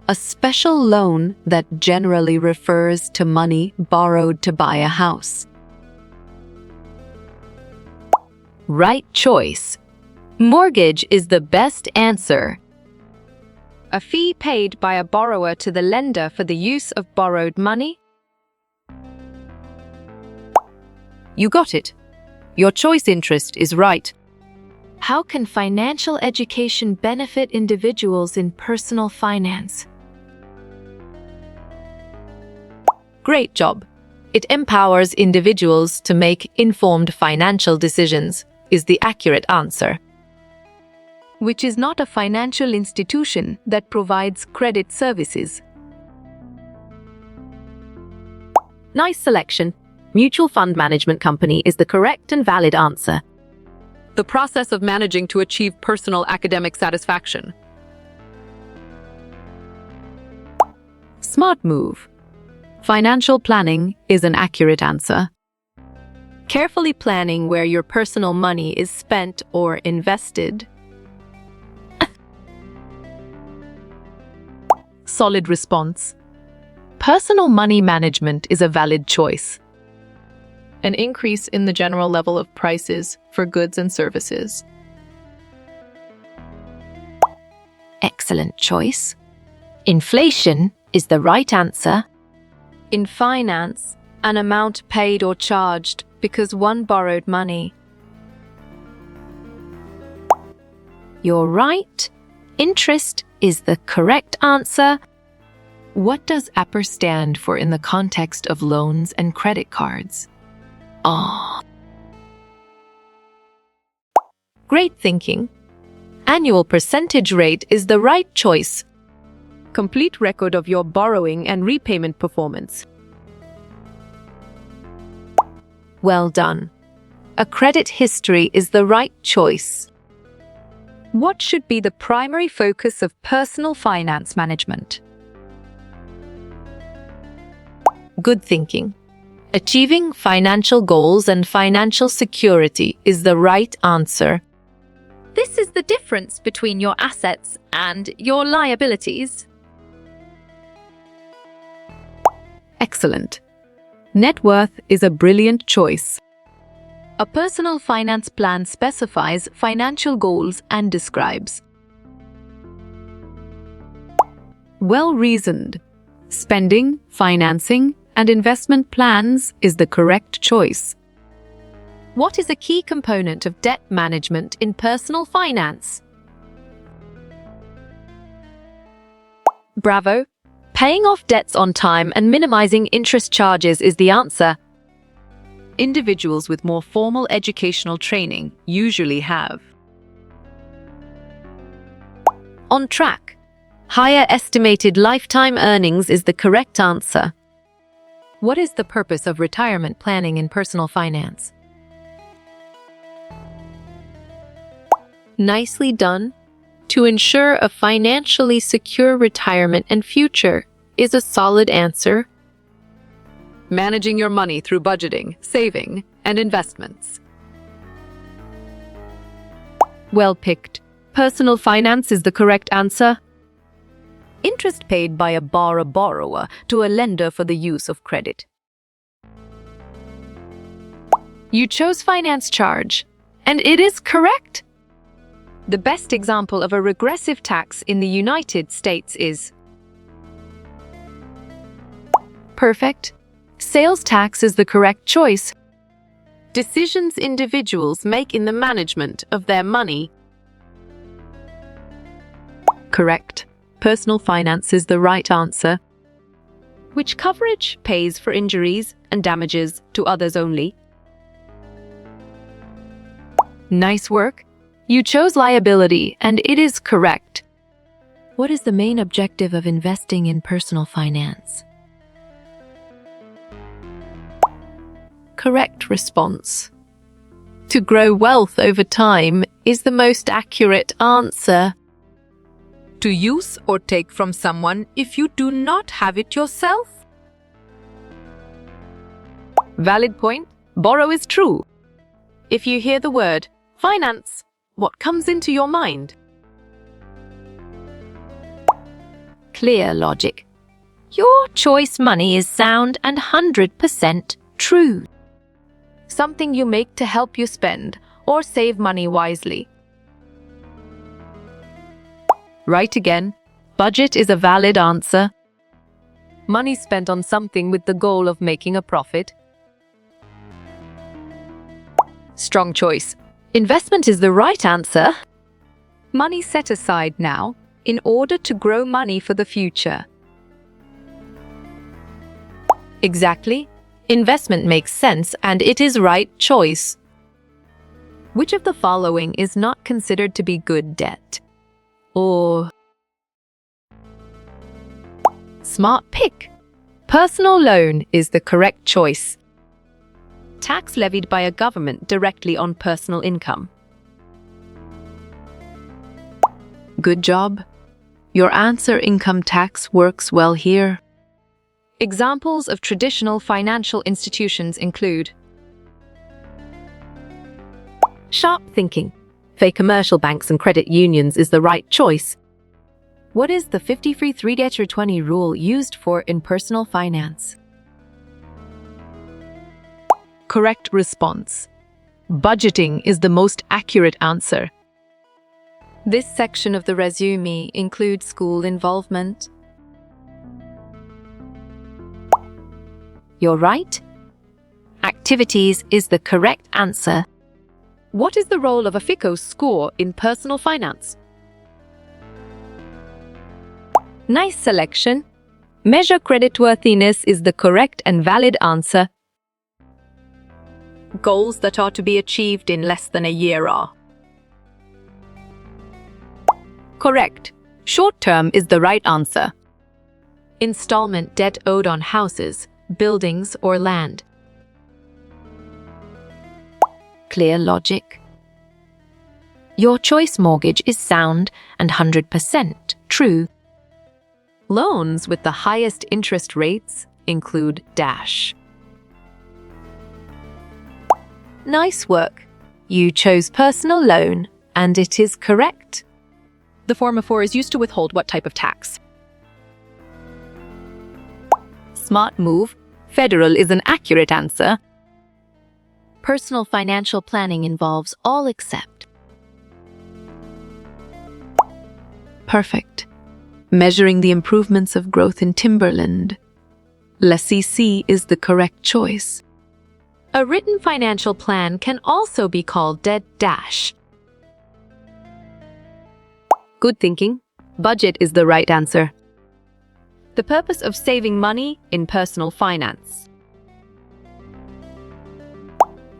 A special loan that generally refers to money borrowed to buy a house. Right choice. Mortgage is the best answer. A fee paid by a borrower to the lender for the use of borrowed money. You got it. Your choice interest is right. How can financial education benefit individuals in personal finance? Great job. It empowers individuals to make informed financial decisions, is the accurate answer. Which is not a financial institution that provides credit services. Nice selection. Mutual fund management company is the correct and valid answer. The process of managing to achieve personal academic satisfaction. Smart move. Financial planning is an accurate answer. Carefully planning where your personal money is spent or invested. Solid response. Personal money management is a valid choice. An increase in the general level of prices for goods and services. Excellent choice. Inflation is the right answer. In finance, an amount paid or charged because one borrowed money. You're right. Interest is the correct answer. What does APR stand for in the context of loans and credit cards? Great thinking. Annual percentage rate is the right choice. Complete record of your borrowing and repayment performance. Well done. A credit history is the right choice. What should be the primary focus of personal finance management? Good thinking. Achieving financial goals and financial security is the right answer. This is the difference between your assets and your liabilities. Excellent. Net worth is a brilliant choice. A personal finance plan specifies financial goals and describes. Well reasoned. Spending, financing, and investment plans is the correct choice. What is a key component of debt management in personal finance? Bravo! Paying off debts on time and minimizing interest charges is the answer. Individuals with more formal educational training usually have. On track. Higher estimated lifetime earnings is the correct answer. What is the purpose of retirement planning in personal finance? Nicely done. To ensure a financially secure retirement and future is a solid answer. Managing your money through budgeting, saving, and investments. Well picked. Personal finance is the correct answer. Interest paid by a borrower to a lender for the use of credit. You chose finance charge, and it is correct. The best example of a regressive tax in the United States is perfect. Sales tax is the correct choice. decisions individuals make in the management of their money. Correct. Personal finance is the right answer. Which coverage pays for injuries and damages to others only? Nice work. You chose liability, and it is correct. What is the main objective of investing in personal finance? Correct response. To grow wealth over time is the most accurate answer. To use or take from someone if you do not have it yourself? Valid point. Borrow is true. If you hear the word finance, what comes into your mind? Clear logic. Your choice money is sound and 100% true. Something you make to help you spend or save money wisely. Right again. Budget is a valid answer. Money spent on something with the goal of making a profit. Strong choice. Investment is the right answer. Money set aside now in order to grow money for the future. Exactly. Investment makes sense and it is right choice. Which of the following is not considered to be good debt? Or Smart pick. Personal loan is the correct choice. Tax levied by a government directly on personal income. Good job. Your answer, income tax, works well here. examples of traditional financial institutions include Sharp thinking. For commercial banks and credit unions is the right choice. What is the 53-3-20 rule used for in personal finance? correct response. Budgeting is the most accurate answer. This section of the resume includes school involvement. You're right. Activities is the correct answer. What is the role of a FICO score in personal finance? Nice selection. Measure creditworthiness is the correct and valid answer. Goals that are to be achieved in less than a year are Correct. Short term is the right answer. installment debt owed on houses, buildings, or land. Clear logic. Your choice mortgage is sound and 100% true. Loans with the highest interest rates include dash. Nice work. You chose personal loan, and it is correct. The Form 4 is used to withhold what type of tax? Smart move. Federal is an accurate answer. Personal financial planning involves all except Perfect. Measuring the improvements of growth in timberland. LCC is the correct choice. A written financial plan can also be called debt dash. Good thinking. Budget is the right answer. The purpose of saving money in personal finance.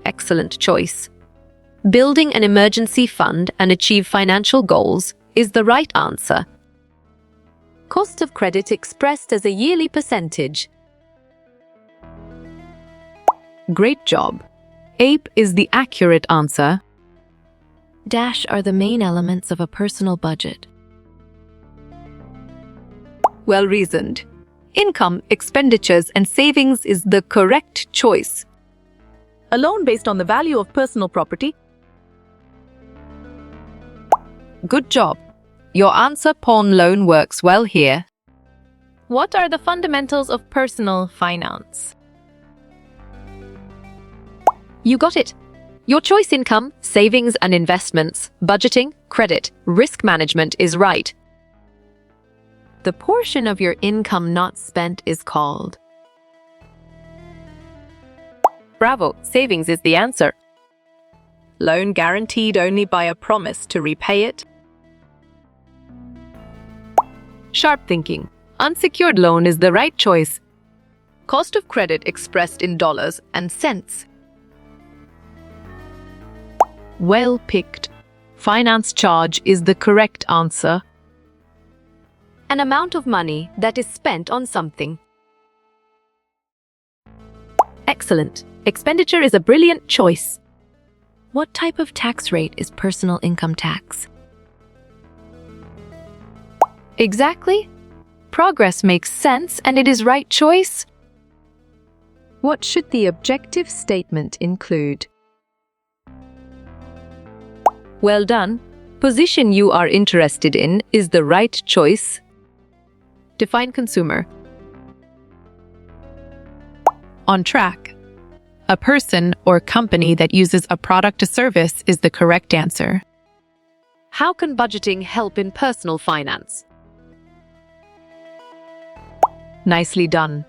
Excellent choice. Building an emergency fund and achieve financial goals is the right answer. cost of credit expressed as a yearly percentage. Great job. APE is the accurate answer. Dash are the main elements of a personal budget. Well reasoned. Income, expenditures, and savings is the correct choice. A loan based on the value of personal property. Good job. Your answer, pawn loan, works well here. What are the fundamentals of personal finance? You got it. Your choice income, savings and investments, budgeting, credit, risk management is right. The portion of your income not spent is called Bravo, savings is the answer. loan guaranteed only by a promise to repay it. Sharp thinking. Unsecured loan is the right choice. Cost of credit expressed in dollars and cents. Well picked. Finance charge is the correct answer. An amount of money that is spent on something. Excellent. Expenditure is a brilliant choice. What type of tax rate is personal income tax? Exactly. Progress makes sense and it is right choice. What should the objective statement include? Well done. Position you are interested in is the right choice. Define consumer. On track. A person or company that uses a product or service is the correct answer. How can budgeting help in personal finance? Nicely done.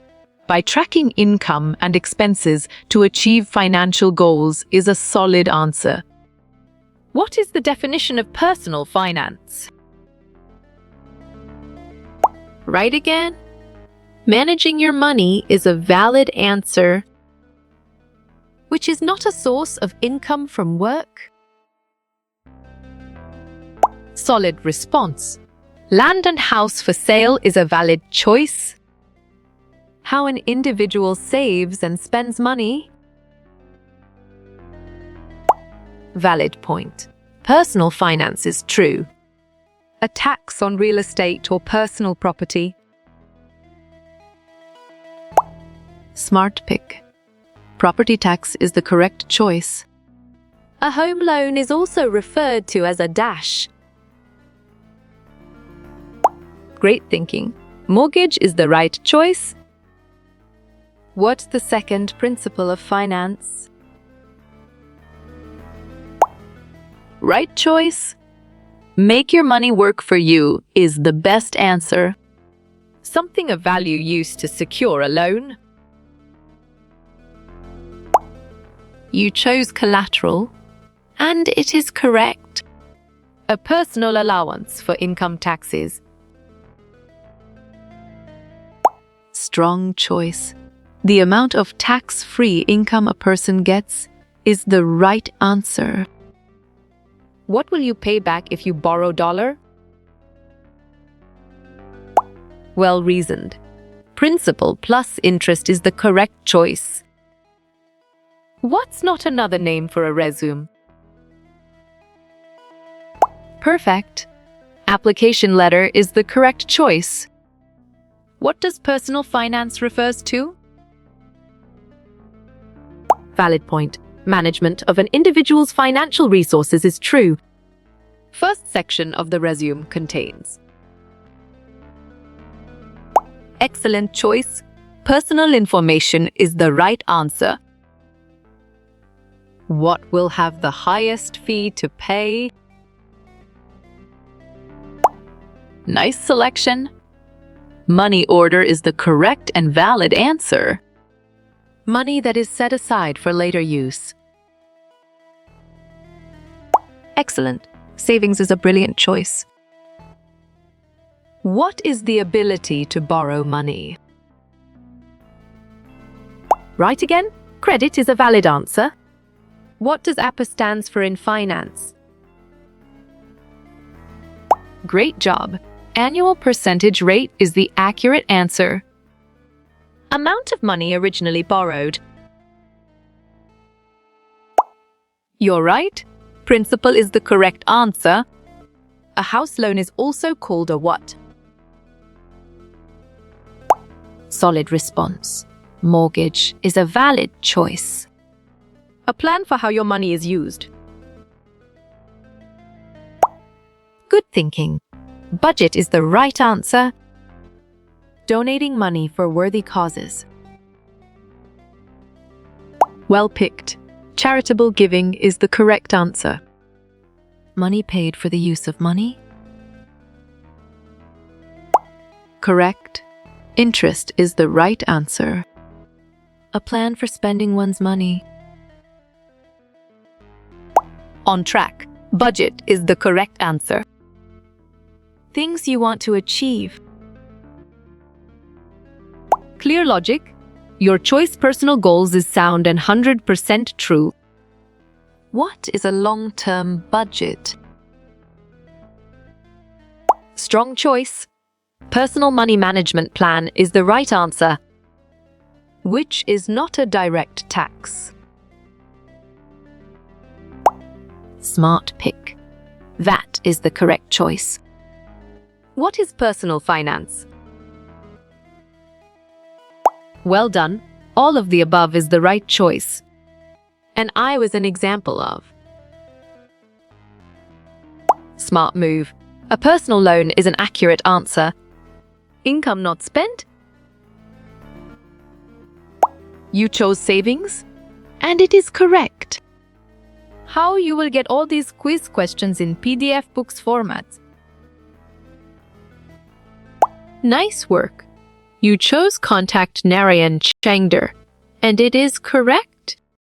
By tracking income and expenses to achieve financial goals is a solid answer. What is the definition of personal finance? Right again? Managing your money is a valid answer. Which is not a source of income from work? Solid response. Land and house for sale is a valid choice. How an individual saves and spends money? Valid point. Personal finance is true. A tax on real estate or personal property? Smart pick. Property tax is the correct choice. A home loan is also referred to as a dash. Great thinking. Mortgage is the right choice. What's the second principle of finance? Right choice. Make your money work for you is the best answer. Something of value used to secure a loan. You chose collateral, and it is correct. A personal allowance for income taxes. Strong choice. The amount of tax-free income a person gets is the right answer. What will you pay back if you borrow $? Well reasoned. Principal plus interest is the correct choice. What's not another name for a resume? Perfect. Application letter is the correct choice. What does personal finance refers to? Valid point. Management of an individual's financial resources is true. First section of the resume contains. Excellent choice. Personal information is the right answer. What will have the highest fee to pay? Nice selection. Money order is the correct and valid answer. Money that is set aside for later use. Excellent. Savings is a brilliant choice. What is the ability to borrow money? Right again? Credit is a valid answer. What does APA stands for in finance? Great job. Annual percentage rate is the accurate answer. Amount of money originally borrowed. You're right. Principal is the correct answer. A house loan is also called a what? Solid response. Mortgage is a valid choice. A plan for how your money is used. Good thinking. Budget is the right answer. Donating money for worthy causes. Well picked. Charitable giving is the correct answer. Money paid for the use of money. Correct. Interest is the right answer. A plan for spending one's money. On track. Budget is the correct answer. Things you want to achieve. Clear logic. Your choice personal goals is sound and 100% true. What is a long-term budget? Strong choice. Personal money management plan is the right answer, which is not a direct tax. Smart pick. That is the correct choice. What is personal finance? Well done. All of the above is the right choice. And I was an example of. Smart move. A personal loan is an accurate answer. income not spent. You chose savings? And it is correct. How you will get all these quiz questions in PDF books format? Nice work. You chose contact Narayan Changder, and it is correct.